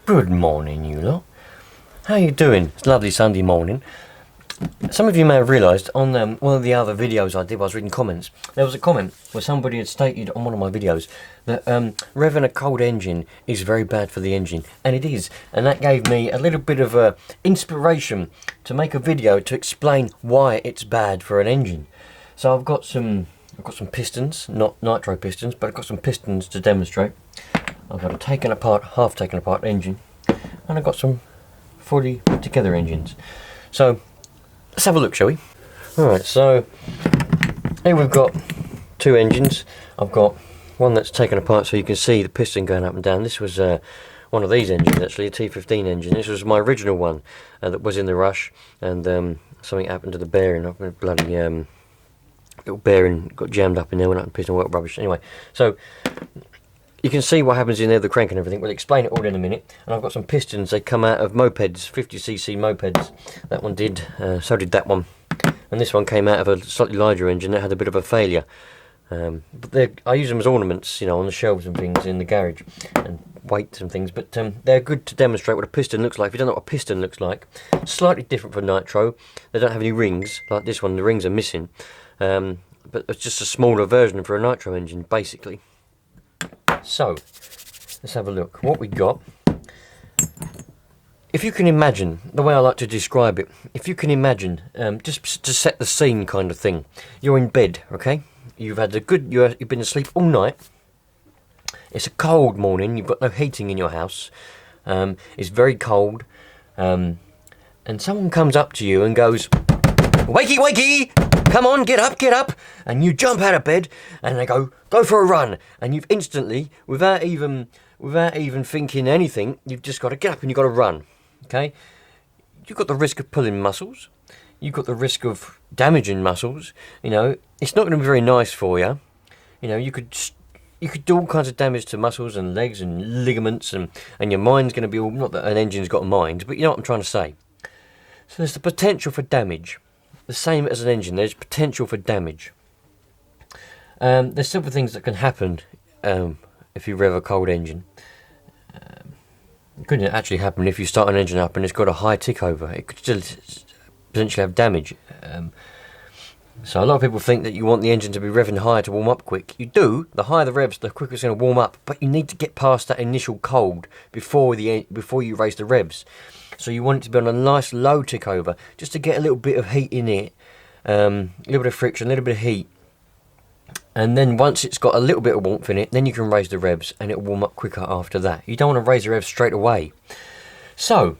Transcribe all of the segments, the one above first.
Good morning, you lot. How you doing? It's a lovely Sunday morning. Some of you may have realised on one of the other videos I did, I was reading comments. There was a comment where somebody had stated on one of my videos that revving a cold engine is very bad for the engine, and it is. And that gave me a little bit of inspiration to make a video to explain why it's bad for an engine. So I've got some pistons, not nitro pistons, but I've got some pistons to demonstrate. I've got a half taken apart engine, and I've got some fully put together engines. So let's have a look, shall we? Alright, so here we've got two engines. I've got one that's taken apart so you can see the piston going up and down. This was one of these engines, actually, a T15 engine. This was my original one that was in the rush, and something happened to the bearing. I've got a bloody little bearing got jammed up in there, went up and piston worked rubbish. Anyway, so you can see what happens in there, the crank and everything. We'll explain it all in a minute. And I've got some pistons. They come out of mopeds, 50cc mopeds. That one did, so did that one. And this one came out of a slightly larger engine that had a bit of a failure. But I use them as ornaments, you know, on the shelves and things in the garage, and weights and things. But they're good to demonstrate what a piston looks like. If you don't know what a piston looks like, slightly different from nitro. They don't have any rings like this one. The rings are missing. But it's just a smaller version for a nitro engine, basically. So, let's have a look. What we got, if you can imagine, the way I like to describe it, if you can imagine, just to set the scene kind of thing, you're in bed, okay? You've been asleep all night. It's a cold morning, you've got no heating in your house, it's very cold, and someone comes up to you and goes, "Wakey, wakey! Come on, get up!" And you jump out of bed, and they go for a run. And you've instantly, without even thinking anything, you've just got to get up and you've got to run. Okay? You've got the risk of pulling muscles. You've got the risk of damaging muscles. You know, it's not going to be very nice for you. You know, you could do all kinds of damage to muscles and legs and ligaments, and your mind's going to be all, not that an engine's got a mind, but you know what I'm trying to say. So there's the potential for damage. The same as an engine, there's potential for damage. There's several things that can happen if you rev a cold engine. It couldn't actually happen if you start an engine up and it's got a high tick over. It could still potentially have damage. So a lot of people think that you want the engine to be revving higher to warm up quick. You do. The higher the revs, the quicker it's going to warm up. But you need to get past that initial cold before you raise the revs. So you want it to be on a nice low tick over, just to get a little bit of heat in it, a little bit of friction, a little bit of heat. And then once it's got a little bit of warmth in it, then you can raise the revs and it'll warm up quicker after that. You don't want to raise the revs straight away. So,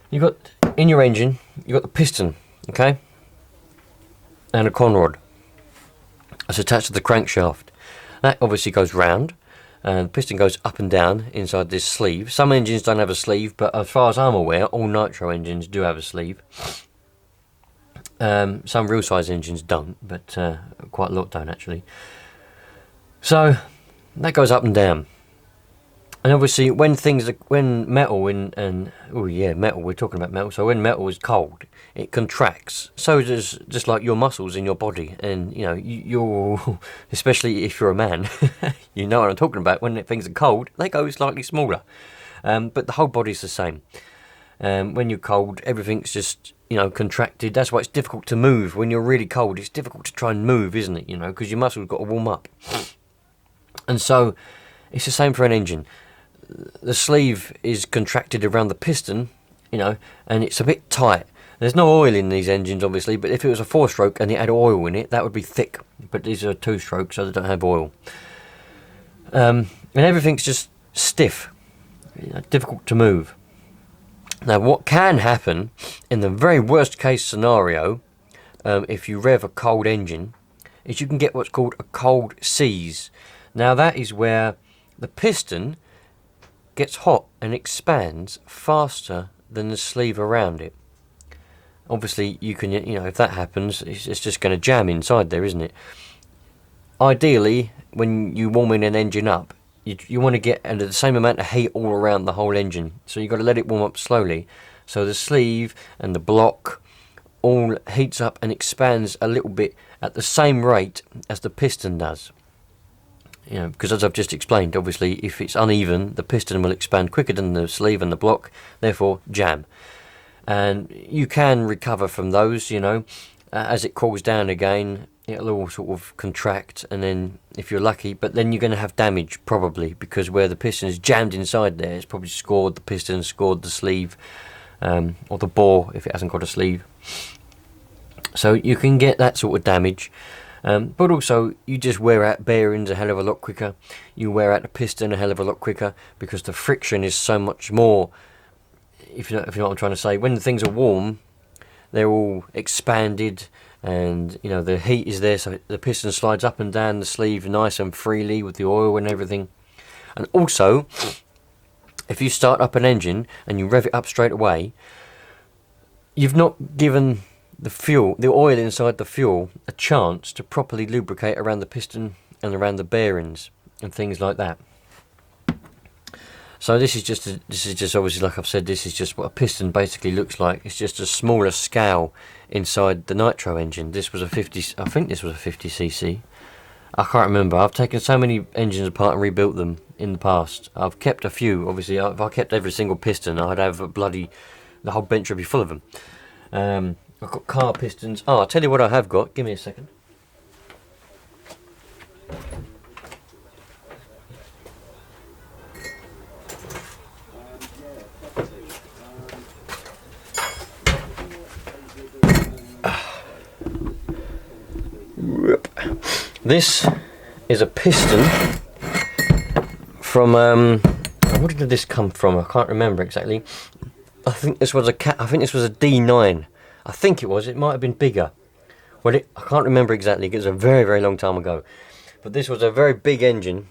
you've got, in your engine, you've got the piston, okay? And a conrod. It's attached to the crankshaft. That obviously goes round. And the piston goes up and down inside this sleeve. Some engines don't have a sleeve, but as far as I'm aware, all nitro engines do have a sleeve. Some real size engines don't, but quite a lot don't actually. So that goes up and down. And obviously when metal, we're talking about metal, so when metal is cold, it contracts. So does, just like your muscles in your body. And you know, you're, especially if you're a man, you know what I'm talking about. When things are cold, they go slightly smaller. But the whole body's the same. When you're cold, everything's just, you know, contracted. That's why it's difficult to move. When you're really cold, it's difficult to try and move, isn't it? You know, because your muscles got to warm up. And so it's the same for an engine. The sleeve is contracted around the piston, you know, and it's a bit tight. There's no oil in these engines, obviously, but if it was a 4-stroke and it had oil in it, that would be thick. But these are 2-stroke, so they don't have oil. And everything's just stiff, you know, difficult to move. Now, what can happen in the very worst case scenario, if you rev a cold engine, is you can get what's called a cold seize. Now, that is where the piston gets hot and expands faster than the sleeve around it. Obviously, you can, you know, if that happens, it's just going to jam inside there, isn't it? Ideally, when you're warming an engine up, you want to get under the same amount of heat all around the whole engine. So you've got to let it warm up slowly. So the sleeve and the block all heats up and expands a little bit at the same rate as the piston does. You know, because as I've just explained, obviously if it's uneven, the piston will expand quicker than the sleeve and the block, therefore jam. And you can recover from those, you know, as it cools down again, it'll all sort of contract, and then if you're lucky, but then you're going to have damage probably, because where the piston is jammed inside there, it's probably scored the piston, scored the sleeve, or the bore if it hasn't got a sleeve. So you can get that sort of damage. But also, you just wear out bearings a hell of a lot quicker. You wear out the piston a hell of a lot quicker, because the friction is so much more. If you know what I'm trying to say, when things are warm, they're all expanded, and you know the heat is there, so the piston slides up and down the sleeve nice and freely with the oil and everything. And also, if you start up an engine and you rev it up straight away, you've not given the oil inside the fuel, a chance to properly lubricate around the piston and around the bearings and things like that. So this is just obviously, like I've said, this is just what a piston basically looks like. It's just a smaller scale inside the Nitro engine. This was a 50, I think this was a 50cc. I can't remember. I've taken so many engines apart and rebuilt them in the past. I've kept a few. Obviously, if I kept every single piston, I'd have the whole bench would be full of them. I've got car pistons. Oh, I'll tell you what I have got. Give me a second. This is a piston from where did this come from? I can't remember exactly. I think this was a D9. I think it was. It might have been bigger. Well, I can't remember exactly. It was a very, very long time ago. But this was a very big engine.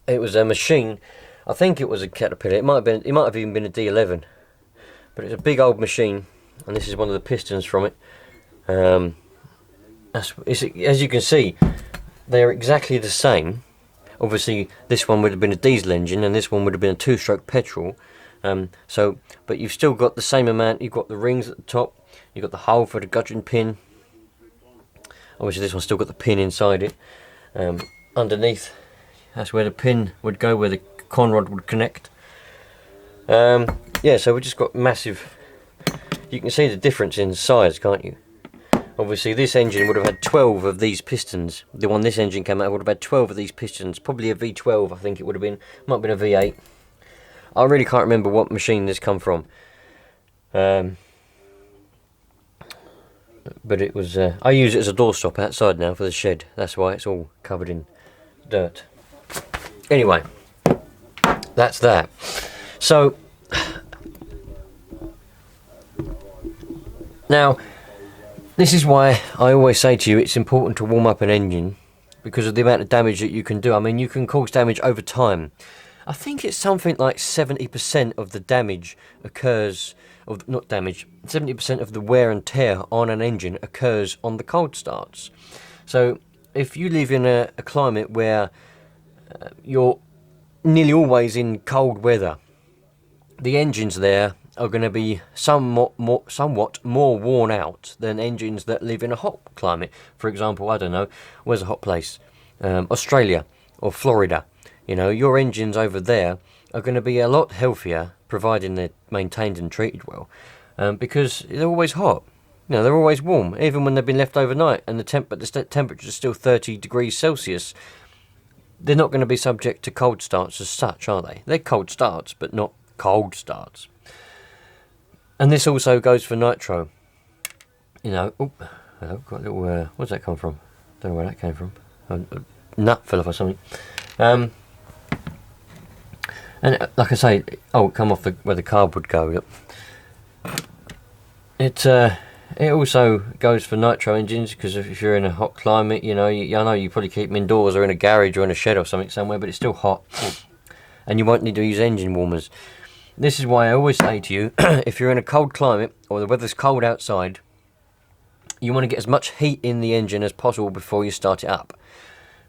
It was a machine. I think it was a Caterpillar. It might have even been a D11. But it's a big old machine, and this is one of the pistons from it. As you can see, they are exactly the same. Obviously, this one would have been a diesel engine, and this one would have been a two-stroke petrol. But you've still got the same amount. You've got the rings at the top. You've got the hole for the gudgeon pin. Obviously, this one's still got the pin inside it. Underneath, that's where the pin would go, where the conrod would connect. Yeah, so we've just got massive. You can see the difference in size, can't you? Obviously, this engine would have had 12 of these pistons. The one this engine came out would have had 12 of these pistons. Probably a V12, I think it would have been. Might have been a V8. I really can't remember what machine this come from. But it was. I use it as a doorstop outside now for the shed. That's why it's all covered in dirt. Anyway, that's that. So now, this is why I always say to you, it's important to warm up an engine, because of the amount of damage that you can do. I mean, you can cause damage over time. I think it's something like 70% of the damage occurs, or not damage, 70% of the wear and tear on an engine occurs on the cold starts. So if you live in a climate where you're nearly always in cold weather, the engines there are going to be somewhat more worn out than engines that live in a hot climate. For example, I don't know, where's a hot place? Australia or Florida. You know, your engines over there are going to be a lot healthier, providing they're maintained and treated well, because they're always hot. You know, they're always warm, even when they've been left overnight, and the temperature is still 30 degrees Celsius. They're not going to be subject to cold starts as such, are they? They're cold starts, but not cold starts. And this also goes for Nitro. You know, hello, got a little. Where's that come from? Don't know where that came from. A nut fell off or something. And like I say, it come off where the carb would go. It also goes for Nitro engines, because if you're in a hot climate, you know, I know you probably keep them indoors or in a garage or in a shed or something somewhere, but it's still hot, and you won't need to use engine warmers. This is why I always say to you, if you're in a cold climate or the weather's cold outside, you want to get as much heat in the engine as possible before you start it up.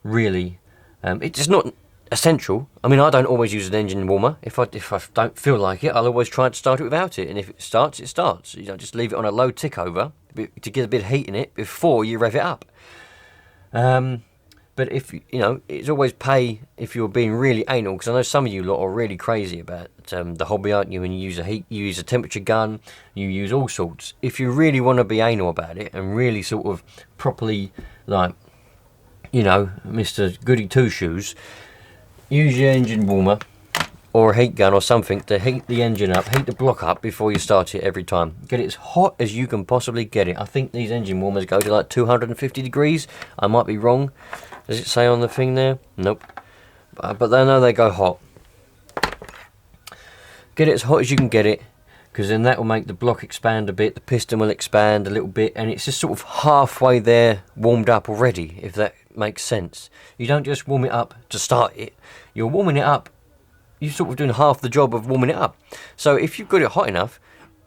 Really, it's just not essential. I mean, I don't always use an engine warmer. If I don't feel like it, I'll always try to start it without it. And if it starts, it starts. You know, just leave it on a low tick over to get a bit of heat in it before you rev it up. But But if, you know, it's always pay if you're being really anal, because I know some of you lot are really crazy about the hobby, aren't you? And you use you use a temperature gun, you use all sorts. If you really want to be anal about it and really sort of properly, like, you know, Mr. Goody Two Shoes, use your engine warmer or a heat gun or something to heat the engine up, heat the block up before you start it every time. Get it as hot as you can possibly get it. I think these engine warmers go to like 250 degrees. I might be wrong. Does it say on the thing there? Nope. But I know they go hot. Get it as hot as you can get it, because then that will make the block expand a bit, the piston will expand a little bit, and it's just sort of halfway there warmed up already, if that makes sense. You don't just warm it up to start it. You're warming it up, you're sort of doing half the job of warming it up. So if you've got it hot enough,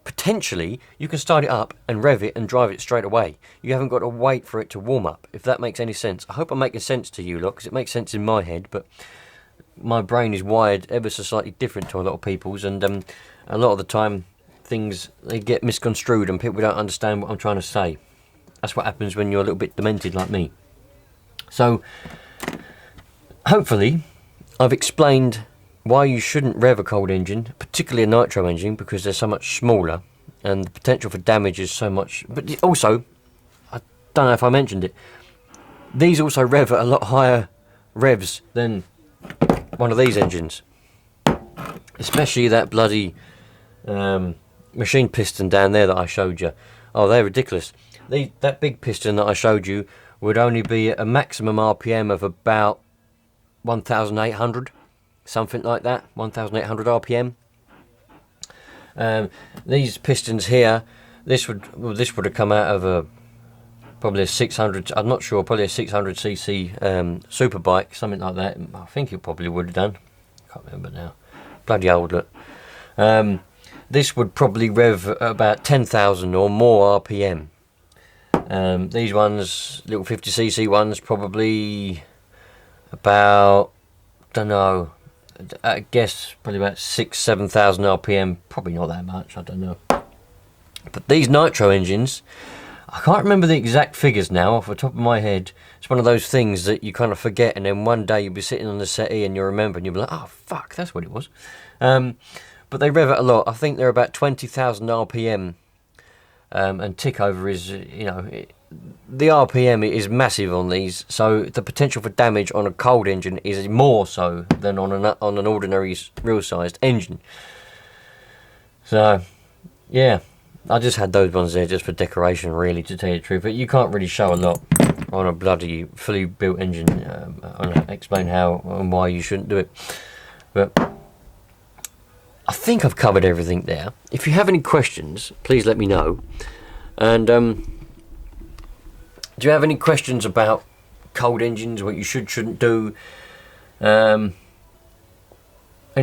potentially you can start it up and rev it and drive it straight away. You haven't got to wait for it to warm up, if that makes any sense. I hope I'm making sense to you lot, because it makes sense in my head, but my brain is wired ever so slightly different to a lot of people's, and a lot of the time things, they get misconstrued and people don't understand what I'm trying to say. That's what happens when you're a little bit demented like me. So hopefully I've explained why you shouldn't rev a cold engine, particularly a nitro engine, because they're so much smaller and the potential for damage is so much. But also, I don't know if I mentioned it, these also rev at a lot higher revs than one of these engines, especially that bloody machine piston down there that I showed you. Oh, they're ridiculous. That big piston that I showed you would only be at a maximum RPM of about 1,800. Something like that, 1,800 RPM. These pistons here, this would have come out of probably a 600. I'm not sure, probably a 600cc super bike, something like that. I think it probably would have done. Can't remember now. Bloody old look. This would probably rev at about 10,000 or more RPM. These ones, little 50cc ones, probably about, don't know, I guess probably about 6,000-7,000 RPM, probably not that much, I don't know. But these nitro engines, I can't remember the exact figures now off the top of my head. It's one of those things that you kind of forget, and then one day you'll be sitting on the settee and you'll remember and you'll be like, oh fuck, that's what it was. But they rev it a lot. I think they're about 20,000 RPM, and tick over is, you know, the RPM is massive on these, so the potential for damage on a cold engine is more so than on an ordinary real sized engine. So yeah, I just had those ones there just for decoration, really, to tell you the truth. But you can't really show a lot on a bloody fully built engine. And explain how and why you shouldn't do it. But I think I've covered everything there. If you have any questions, please let me know. And do you have any questions about cold engines, what you shouldn't do? Any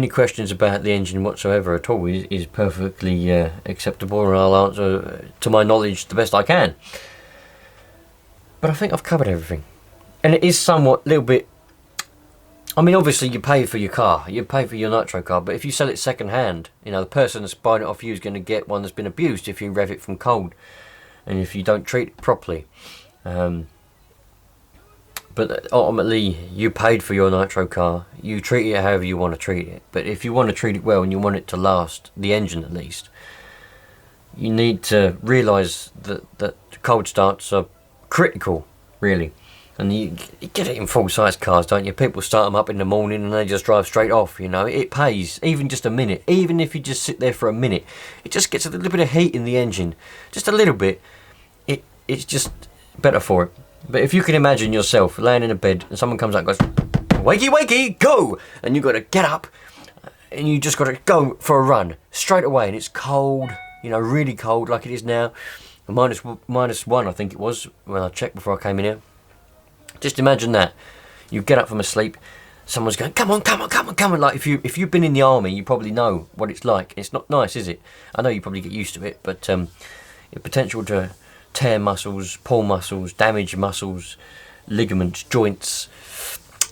questions about the engine whatsoever at all is perfectly acceptable, and I'll answer to my knowledge the best I can. But I think I've covered everything. And it is somewhat, little bit, I mean, obviously you pay for your car, you pay for your nitro car, but if you sell it second hand, you know, the person that's buying it off you is going to get one that's been abused if you rev it from cold, and if you don't treat it properly. But ultimately you paid for your nitro car, you treat it however you want to treat it. But if you want to treat it well and you want it to last, the engine at least, you need to realise that cold starts are critical, really. And you get it in full-size cars, don't you? People start them up in the morning and they just drive straight off, you know. It pays, even just a minute. Even if you just sit there for a minute, it just gets a little bit of heat in the engine. Just a little bit. It's just better for it. But if you can imagine yourself laying in a bed and someone comes out and goes, wakey, wakey, go! And you've got to get up and you just got to go for a run straight away, and it's cold, you know, really cold like it is now. -1, I think it was, when I checked before I came in here. Just imagine that. You get up from a sleep, someone's going, come on, come on, come on, come on. Like if you've been in the army, you probably know what it's like. It's not nice, is it? I know you probably get used to it, but the potential to tear muscles, pull muscles, damage muscles, ligaments, joints,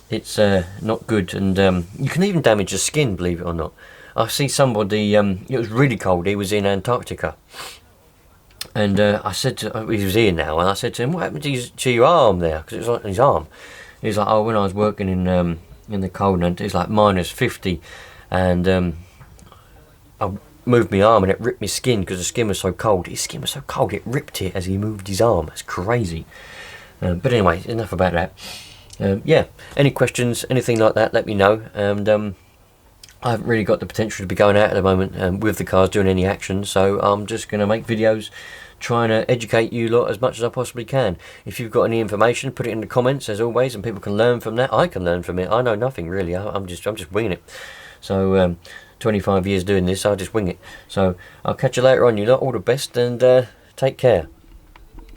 it's not good. And you can even damage the skin, believe it or not. I see somebody, it was really cold, he was in Antarctica. And I said to, he was here now, and I said to him, what happened to your arm there? Because it was on his arm. He's like, oh, when I was working in the cold, and it's like -50, and I moved my arm and it ripped my skin because the skin was so cold. His skin was so cold it ripped it as he moved his arm. It's crazy. But anyway, enough about that. Yeah, any questions, anything like that, let me know. And I haven't really got the potential to be going out at the moment with the cars doing any action, so I'm just going to make videos trying to educate you lot as much as I possibly can. If you've got any information, put it in the comments as always, and people can learn from that. I can learn from it. I know nothing really. I'm just winging it. So 25 years doing this, I just wing it. So I'll catch you later on, you lot. All the best, and take care.